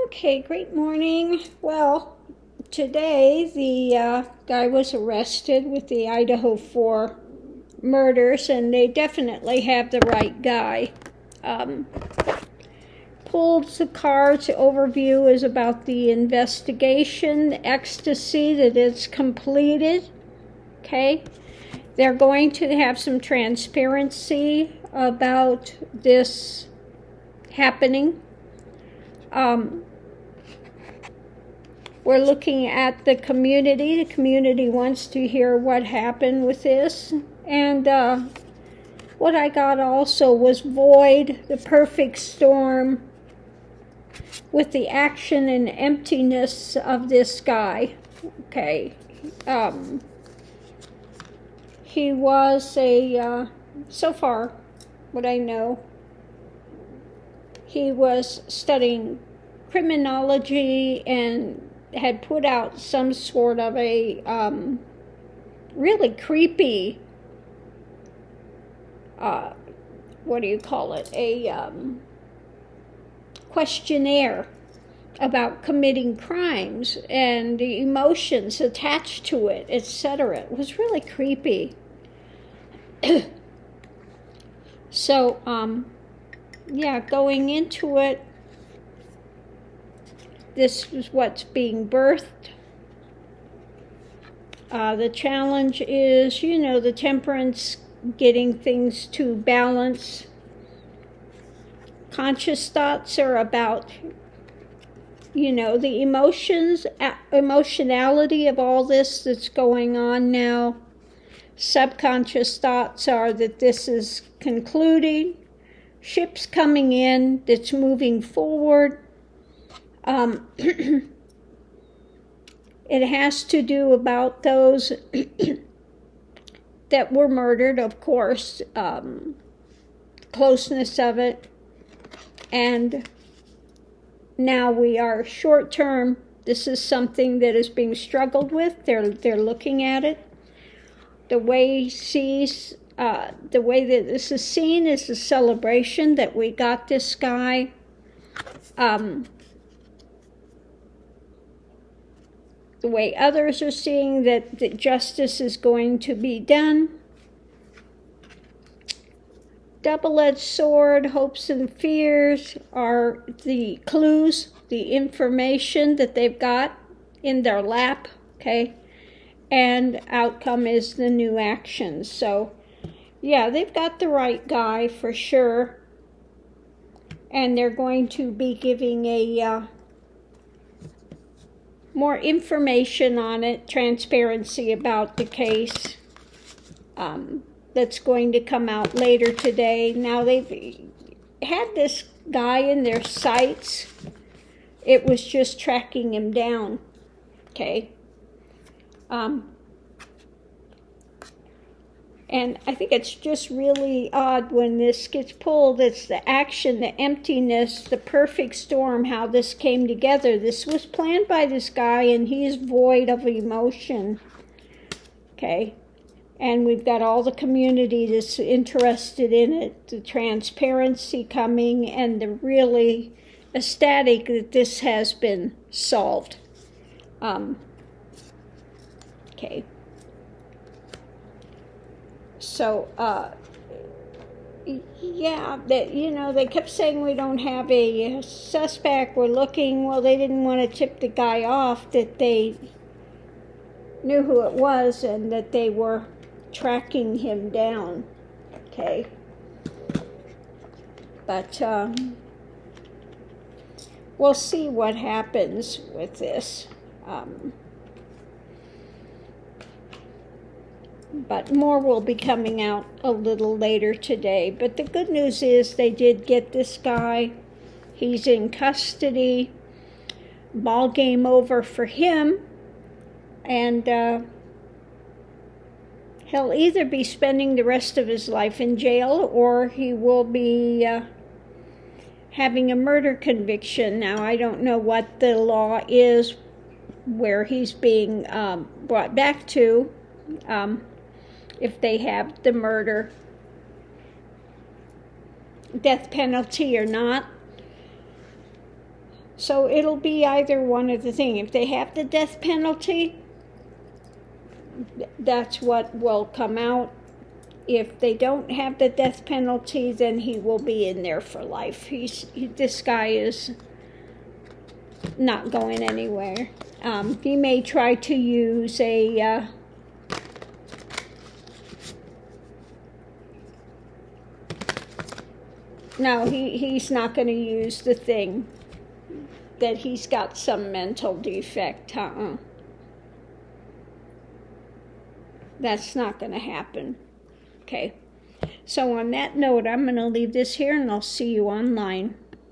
Okay, great morning. Well, today the guy was arrested with the Idaho 4 murders, and they definitely have the right guy. Pulled the cards. Overview is about the investigation, the ecstasy that it's completed. Okay, they're going to have some transparency about this happening. We're looking at the community. The community wants to hear what happened with this. And what I got also was void, the perfect storm, with the action and emptiness of this guy. Okay. He was so far, what I know, he was studying criminology and had put out some sort of a really creepy, what do you call it, a questionnaire about committing crimes and the emotions attached to it, etc. It was really creepy. So, yeah, going into it, this is what's being birthed. The challenge is, the temperance, getting things to balance. Conscious thoughts are about, the emotionality of all this that's going on now. Subconscious thoughts are that this is concluding. Ships coming in, that's moving forward. It has to do about those that were murdered, of course, closeness of it. And now we are short term. This is something that is being struggled with. They're looking at it. The way that this is seen is a celebration that we got this guy. The way others are seeing that justice is going to be done. Double-edged sword, hopes and fears are the clues, the information that they've got in their lap, okay? And outcome is the new actions. So, yeah, they've got the right guy for sure. And they're going to be giving a more information on it, transparency about the case. That's going to come out later today. Now, they've had this guy in their sights. It was just tracking him down, okay? And I think it's just really odd when this gets pulled. It's the action, the emptiness, the perfect storm, how this came together. This was planned by this guy, and he is void of emotion. Okay? And we've got all the community that's interested in it, the transparency coming, and the really ecstatic that this has been solved. Okay. So, yeah, that they kept saying we don't have a suspect, we're looking. Well, they didn't want to tip the guy off that they knew who it was and that they were tracking him down, okay? But we'll see what happens with this. But more will be coming out a little later today. But the good news is they did get this guy. He's in custody. Ball game over for him. And he'll either be spending the rest of his life in jail, or he will be having a murder conviction. Now, I don't know what the law is where he's being brought back to. If they have the murder death penalty or not. So it'll be either one of the thing. If they have the death penalty, that's what will come out. If they don't have the death penalty, then he will be in there for life. This guy is not going anywhere. He may try to use a no, he's not going to use the thing that he's got some mental defect. That's not going to happen. Okay. So on that note, I'm going to leave this here and I'll see you online.